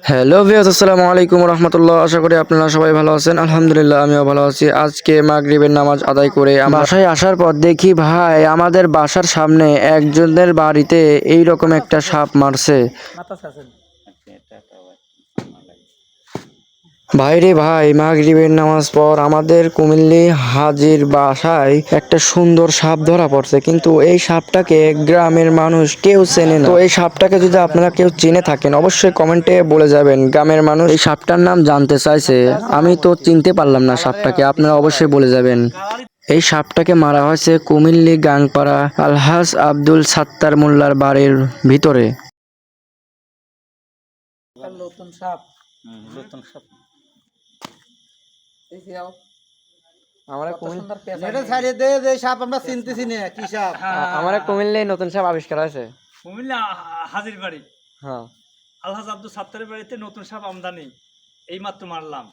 Hello viewers, আসসালামু আলাইকুম রহমতুল্লাহ। আশা করি আপনারা সবাই ভালো আছেন। আলহামদুলিল্লাহ, আমিও ভালো আছি। আজকে মাগরিবের নামাজ আদায় করে বাসায় আসার পর দেখি ভাই আমাদের বাসার সামনে একজনের বাড়িতে এইরকম একটা সাপ মারছে। ভাইরে ভাই, মাগরিবের নামাজ পর আমাদের কুমিল্লি হাজির বাসায় একটা সুন্দর সাপ ধরা পড়ছে, কিন্তু এই সাপটাকে গ্রামের মানুষ কেউ চেনে না। তো এই সাপটাকে যদি আপনারা কেউ চিনে থাকেন অবশ্যই কমেন্টে বলে যাবেন। গ্রামের মানুষ এই সাপটার নাম জানতে চাইছে, আমি তো চিনতে পারলাম না সাপটাকে, আপনারা অবশ্যই বলে যাবেন। এই সাপটাকে মারা হয়েছে কুমিল্লি গাংপাড়া আলহাজ আব্দুল সাত্তার মোল্লার বাড়ির ভিতরে। নতুন সাপ। নতুন সাপ। কুমিল্লায় নতুন সাপ আবিষ্কার হয়েছে। কুমিল্লা হাজির বাড়ি হ্যাঁ, আলহাজ আব্দুল সাত্তারের বাড়িতে নতুন সাপ আমদানি, এই মাত্র মারলাম।